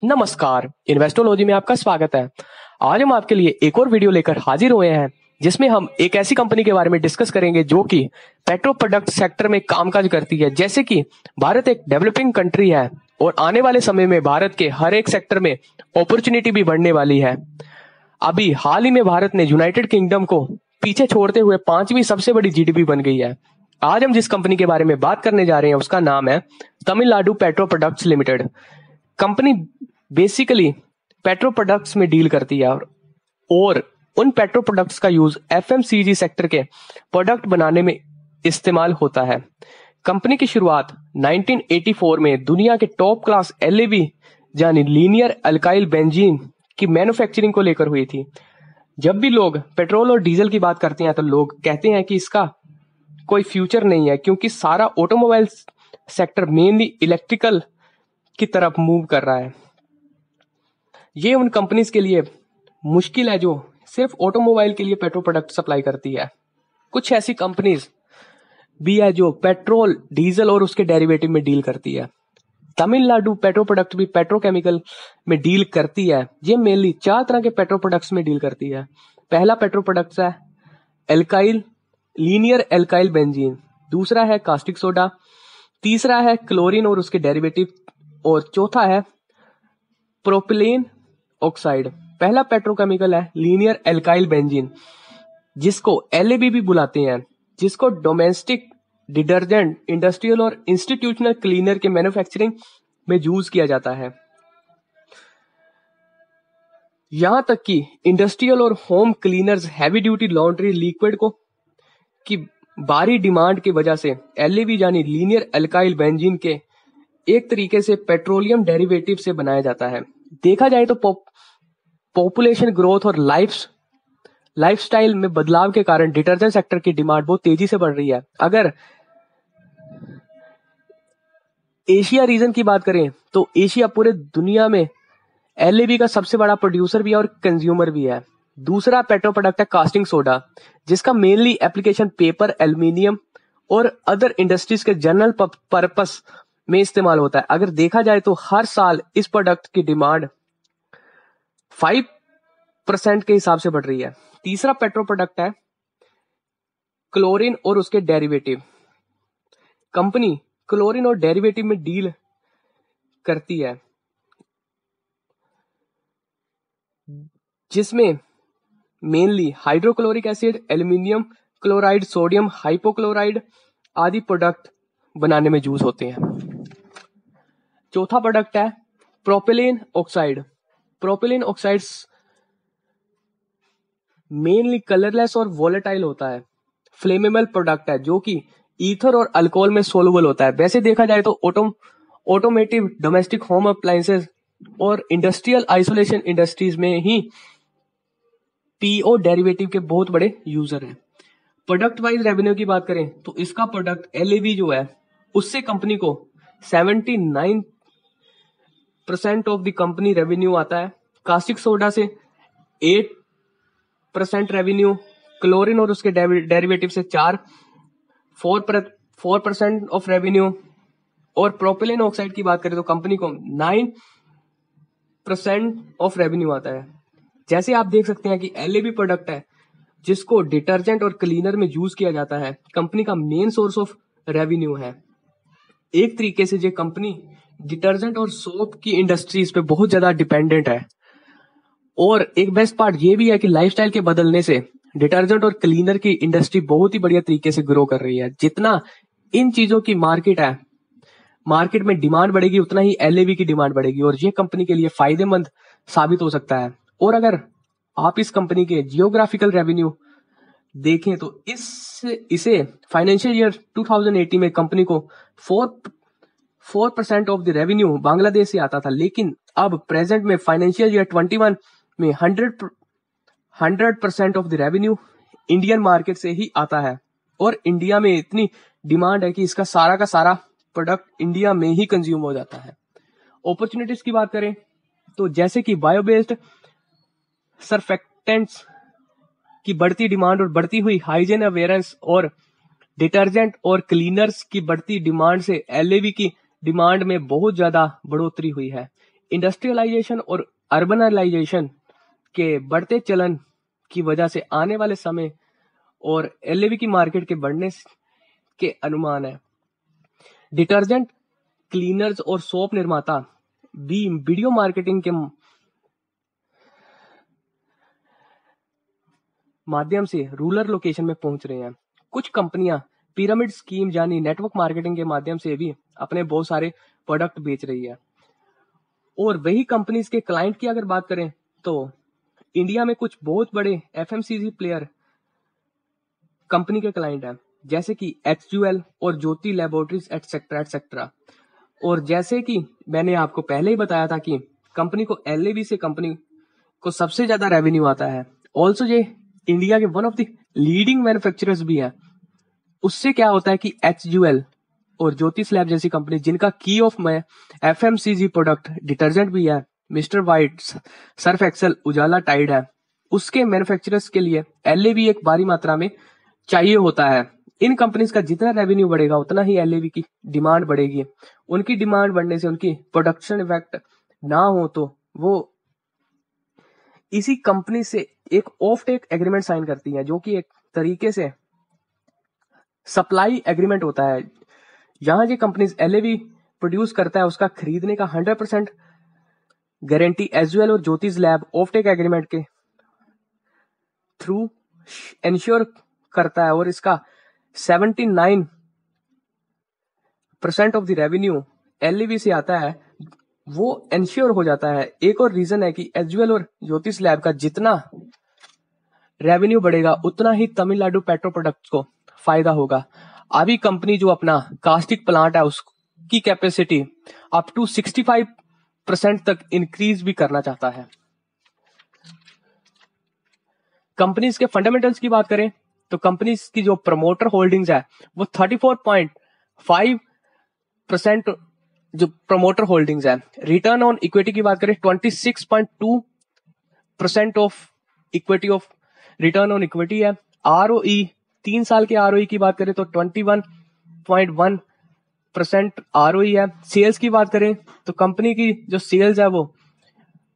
नमस्कार, इन्वेस्टोलॉजी में आपका स्वागत है। आज हम आपके लिए एक और वीडियो लेकर हाजिर हुए हैं जिसमें हम एक ऐसी कंपनी के बारे में डिस्कस करेंगे जो कि पेट्रो प्रोडक्ट सेक्टर में कामकाज करती है। जैसे कि भारत एक डेवलपिंग कंट्री है और आने वाले समय में भारत के हर एक सेक्टर में अपॉर्चुनिटी भी बढ़ने वाली है। अभी हाल ही में भारत ने यूनाइटेड किंगडम को पीछे छोड़ते हुए 5वीं सबसे बड़ी जीडीपी बन गई है। आज हम जिस कंपनी के बारे में बात करने जा रहे हैं उसका नाम है Tamil Nadu petro products limited. Company basically petro products में डील करती है और उन पेट्रो प्रोडक्ट्स का यूज एफएमसीजी सेक्टर के प्रोडक्ट बनाने में इस्तेमाल होता है। कंपनी की शुरुआत 1984 में दुनिया के टॉप क्लास एलएबी यानी लीनियर अल्काइल बेंजीन की मैन्युफैक्चरिंग को लेकर हुई थी। जब भी लोग पेट्रोल और डीजल की बात करते हैं तो लोग कहते हैं कि इसका कोई फ्यूचर नहीं है, क्योंकि सारा ऑटोमोबाइल सेक्टर मेनली इलेक्ट्रिकल की तरफ मूव कर रहा है। ये उन कंपनीज के लिए मुश्किल है जो सिर्फ ऑटोमोबाइल के लिए पेट्रोल प्रोडक्ट सप्लाई करती है। कुछ ऐसी कंपनीज भी है जो पेट्रोल, डीजल और उसके डेरिवेटिव में डील करती है। तमिलनाडु पेट्रो प्रोडक्ट भी पेट्रोकेमिकल में डील करती है। ये मेनली 4 तरह के पेट्रो प्रोडक्ट्स में डील करती है। पहला पेट्रो प्रोडक्ट्स है एल्काइल लीनियर एल्काइल बेंजीन, दूसरा है कास्टिक सोडा, तीसरा है क्लोरीन और उसके डेरिवेटिव और चौथा है प्रोपिलीन ऑक्साइड। पहला पेट्रोकेमिकल है लीनियर एल्काइल बेंजीन, जिसको एलएबी भी बुलाते हैं, जिसको डोमेस्टिक डिटर्जेंट, इंडस्ट्रियल और इंस्टीट्यूशनल क्लीनर के मैन्युफैक्चरिंग में यूज किया जाता है। यहां तक कि इंडस्ट्रियल और home cleaners, heavy duty laundry liquid को की भारी डिमांड की वजह से एलएबी यानी लीनियर एल्काइल बेंजीन के एक तरीके से पेट्रोलियम डेरिवेटिव से बनाया जाता है। देखा जाए तो पॉपुलेशन ग्रोथ और लाइफस्टाइल में बदलाव के कारण डिटर्जेंट सेक्टर की डिमांड बहुत तेजी से बढ़ रही है। अगर एशिया रीजन की बात करें तो एशिया पूरे दुनिया में एलएबी का सबसे बड़ा प्रोड्यूसर भी है और कंज्यूमर भी है। दूसरा पेट्रो प्रोडक्ट है कास्टिंग सोडा, जिसका मेनली एप्लीकेशन पेपर, एल्यूमिनियम और अदर इंडस्ट्रीज के जनरल पर्पस में इस्तेमाल होता है। अगर देखा जाए तो हर साल इस प्रोडक्ट की डिमांड 5% के हिसाब से बढ़ रही है। तीसरा पेट्रो प्रोडक्ट है क्लोरीन और उसके डेरिवेटिव। कंपनी क्लोरीन और डेरिवेटिव में डील करती है, जिसमें mainly hydrochloric acid, aluminium chloride, sodium hypochloride आदि प्रोडक्ट बनाने में यूज होते हैं। चौथा प्रोडक्ट है propylene oxide. Propylene oxides mainly colourless और वोलेटाइल होता है, फ्लेमेबल प्रोडक्ट है जो कि ईथर और अल्कोहल में सोलुबल होता है। वैसे देखा जाए तो ऑटोमेटिव, डोमेस्टिक होम अप्लायंसेस और इंडस्ट्रियल आइसोलेशन इंडस्ट्रीज में ही पीओ डेरिवेटिव के बहुत बड़े यूजर हैं। प्रोडक्ट वाइज रेवेन्यू की बात करें तो इसका प्रोडक्ट एलएबी जो है उससे कंपनी को 79% ऑफ द कंपनी रेवेन्यू आता है। कास्टिक सोडा से 8% रेवेन्यू, क्लोरीन और उसके डेरिवेटिव से 4% ऑफ रेवेन्यू और प्रोपिलीन ऑक्साइड की बात करें तो कंपनी को 9% ऑफ रेवेन्यू आता है। जैसे आप देख सकते हैं कि एलएबी प्रोडक्ट है जिसको डिटर्जेंट और क्लीनर में यूज किया जाता है, कंपनी का मेन सोर्स ऑफ रेवेन्यू है। एक तरीके से ये कंपनी डिटर्जेंट और सोप की इंडस्ट्रीज पे बहुत ज्यादा डिपेंडेंट है। और एक बेस्ट पार्ट ये भी है कि लाइफस्टाइल के बदलने से डिटर्जेंट और क्लीनर की इंडस्ट्री बहुत ही बढ़िया तरीके से ग्रो कर रही है। जितना इन चीजों की मार्केट में डिमांड बढ़ेगी उतना ही एलएबी की डिमांड बढ़ेगी और ये कंपनी के लिए फायदेमंद साबित हो सकता है। और अगर आप इस कंपनी के जियोग्राफिकल रेवेन्यू देखें तो इसे फाइनेंशियल ईयर 2018 में कंपनी को 4% ऑफ द रेवेन्यू बांग्लादेश से आता था, लेकिन अब प्रेजेंट में फाइनेंशियल ईयर 21 में 100% of the revenue Indian market से ही आता है। और इंडिया में इतनी डिमांड है कि इसका सारा का सारा प्रोडक्ट इंडिया में ही कंज्यूम हो जाता है। अपॉर्चुनिटीज की बात करें तो जैसे कि बायो बेस्ड सर्फेक्टेंट्स की बढ़ती डिमांड और बढ़ती हुई हाइजीन अवेयरनेस और डिटर्जेंट और क्लीनर्स की बढ़ती डिमांड से एलएबी की डिमांड में बहुत ज्यादा बढ़ोतरी हुई है। इंडस्ट्रियलाइजेशन और अर्बनाइजेशन के बढ़ते चलन की वजह से आने वाले समय और एलएवी की मार्केट के बढ़ने के अनुमान है। डिटर्जेंट, क्लीनर्स और सोप निर्माता भी वीडियो मार्केटिंग के माध्यम से रूरल लोकेशन में पहुंच रहे हैं। कुछ कंपनियां पिरामिड स्कीम यानी नेटवर्क मार्केटिंग के माध्यम से भी अपने बहुत सारे प्रोडक्ट बेच रही है। और वही कंपनीज के क्लाइंट की अगर बात करें तो इंडिया में कुछ बहुत बड़े एफएमसीजी प्लेयर कंपनी के क्लाइंट हैं, जैसे कि HUL और ज्योति लैबोरेटरीज एटसेट्रा एटसेट्रा। और जैसे कि मैंने आपको पहले ही बताया था कि कंपनी को एलएवी से कंपनी को सबसे ज्यादा रेवेन्यू आता है। ऑल्सो ये इंडिया के one of the leading manufacturers भी है। उससे क्या होता है कि HUL और ज्योति स्लैब जैसी कंपनी जिनका की ऑफ में एफएमसीजी प्रोडक्ट डिटर्जेंट भी है, मिस्टर वाइट, सर्फ एक्सेल, उजाला, टाइड है, उसके मैन्युफैक्चरर्स के लिए एलएवी एक भारी मात्रा में चाहिए होता है। इन कंपनीज का जितना रेवेन्यू बढ़ेगा उतना ही एलएवी की डिमांड बढ़ेगी। उनकी डिमांड बढ़ने से उनकी प्रोडक्शन इफेक्ट ना हो तो वो इसी कंपनी से एक ऑफ टेक एग्रीमेंट साइन करती है, जो कि एक तरीके से सप्लाई एग्रीमेंट होता है। यहां जो कंपनीज एलएवी प्रोड्यूस करता है उसका खरीदने का 100% गारंटी HUL और ज्योतिष लैब ऑफ टेक एग्रीमेंट के थ्रू इंश्योर करता है। और इसका 79% ऑफ द रेवेन्यू एलईवी से आता है, वो इंश्योर हो जाता है। एक और रीजन है कि HUL और ज्योतिष लैब का जितना रेवेन्यू बढ़ेगा उतना ही तमिलनाडु पेट्रो प्रोडक्ट्स को फायदा होगा। अभी कंपनी जो अपना कास्टिक प्लांट है उसकी कैपेसिटी अप टू 65% तक इंक्रीज भी करना चाहता है। कंपनीज के फंडामेंटल्स की बात करें तो कंपनीज की जो प्रमोटर होल्डिंग्स है वो 34.5% जो प्रमोटर होल्डिंग्स है। रिटर्न ऑन इक्विटी की बात करें 26.2% of equity of return on equity है। ROE 3 साल के ROE की बात करें तो 21.1% ROE है। सेल्स की बात करें तो कंपनी की जो सेल्स है वो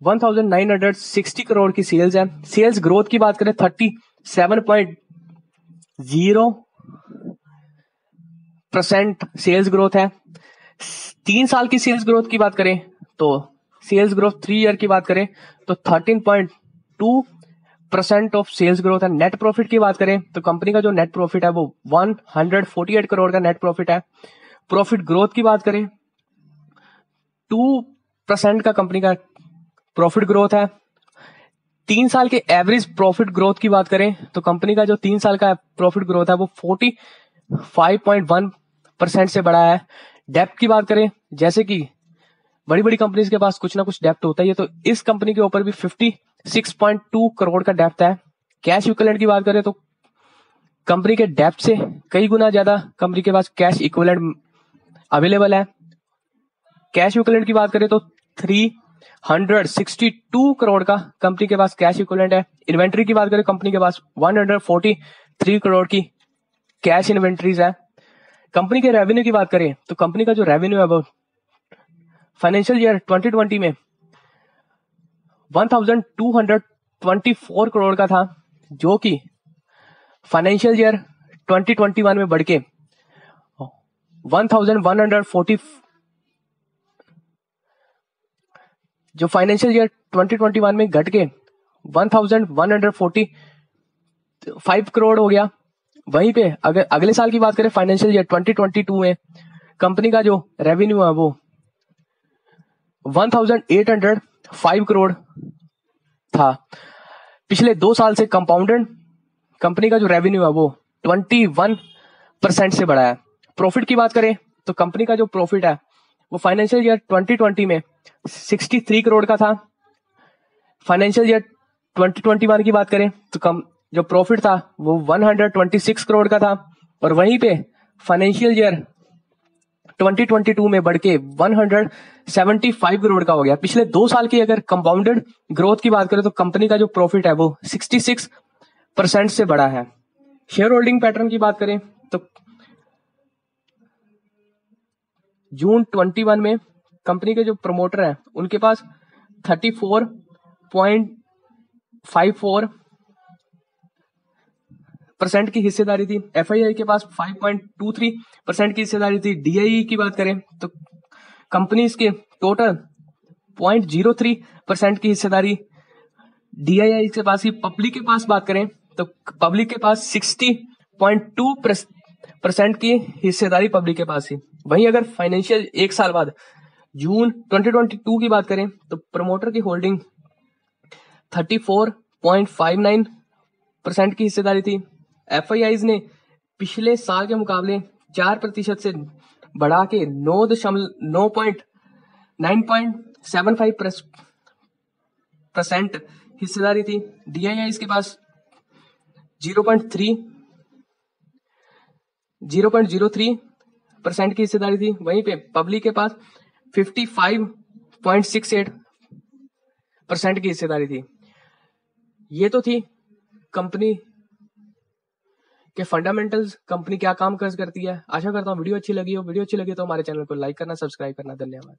1960 करोड़ की सेल्स है। सेल्स ग्रोथ की बात करें 37.0% सेल्स ग्रोथ है। 3 साल की सेल्स ग्रोथ की बात करें तो सेल्स ग्रोथ 3 ईयर की बात करें तो 13.2% ऑफ सेल्स ग्रोथ है। नेट प्रॉफिट की बात करें तो कंपनी का जो नेट प्रॉफिट है वो 148 करोड़ का नेट प्रॉफिट है। प्रॉफिट ग्रोथ की बात करें 2% का कंपनी का प्रॉफिट ग्रोथ है। 3 साल के एवरेज प्रॉफिट ग्रोथ की बात करें तो कंपनी का जो 3 साल का प्रॉफिट ग्रोथ है वो 45.1% से बढ़ा है। डेप्थ की बात करें, जैसे कि बड़ी बड़ी कंपनीज के पास कुछ ना कुछ डेप्थ होता ही है, तो इस कंपनी के ऊपर भी 56.2 करोड़ का डेप्थ है। कैश इक्विवेलेंट की बात करें तो कंपनी के डेप्थ से कई गुना ज्यादा कंपनी के पास कैश इक्विवेलेंट अवेलेबल है। कैश इक्विवेलेंट की बात करें तो 362 करोड़ का कंपनी के पास कैश इक्विवेलेंट है। इन्वेंट्री की बात करें कंपनी के पास 143 करोड़ की कैश इन्वेंट्रीज है। कंपनी के रेवेन्यू की बात करें तो कंपनी का जो रेवेन्यू है वो फाइनेंशियल ईयर 2020 में 1224 करोड़ का था, जो कि फाइनेंशियल ईयर 2021 में बढ़ के 1140 जो फाइनेंशियल ईयर 2021 में घट के 1145 करोड़ हो गया। वहीं पे अगर अगले साल की बात करें फाइनेंशियल ईयर 2022 में कंपनी का जो रेवेन्यू है वो 1805 करोड़ था। पिछले 2 साल से कंपाउंडेड कंपनी का जो रेवेन्यू है वो 21% से बढ़ा है। प्रॉफिट की बात करें तो कंपनी का जो प्रॉफिट है वो फाइनेंशियल ईयर 2020 में 63 करोड़ का था। फाइनेंशियल ईयर 2021 की बात करें तो जो प्रॉफिट था वो 126 करोड़ का था, और वहीं पे फाइनेंशियल ईयर 2022 में बढ़ के 175 करोड़ का हो गया। पिछले 2 साल की अगर कंपाउंडेड ग्रोथ की बात करें तो कंपनी का जो प्रॉफिट है वो 66% से बढ़ा है। शेयर होल्डिंग पैटर्न की बात करें तो जून 21 में कंपनी के जो प्रमोटर हैं उनके पास 34.54% की हिस्सेदारी थी। FII के पास 5.23% की हिस्सेदारी थी। DIE की बात करें तो कंपनीज के टोटल 0.03% की हिस्सेदारी DII के पास ही। पब्लिक के पास बात करें तो पब्लिक के पास 60.2% की हिस्सेदारी पब्लिक के पास ही। वहीं अगर फाइनेंशियल एक साल बाद जून 2022 की बात करें तो प्रमोटर की होल्डिंग 34.59% की हिस्सेदारी थी। FIIs ने पिछले साल के मुकाबले 4% से बढ़ा के 9.75% हिस्सेदारी थी। DIIs के पास 0.03% की हिस्सेदारी थी। वहीं पे पब्लिक के पास 55.68% की हिस्सेदारी थी। ये तो थी कंपनी के फंडामेंटल्स, कंपनी क्या काम करती है। आशा करता हूँ वीडियो अच्छी लगी हो। वीडियो अच्छी लगी तो हमारे चैनल को लाइक करना, सब्सक्राइब करना। धन्यवाद।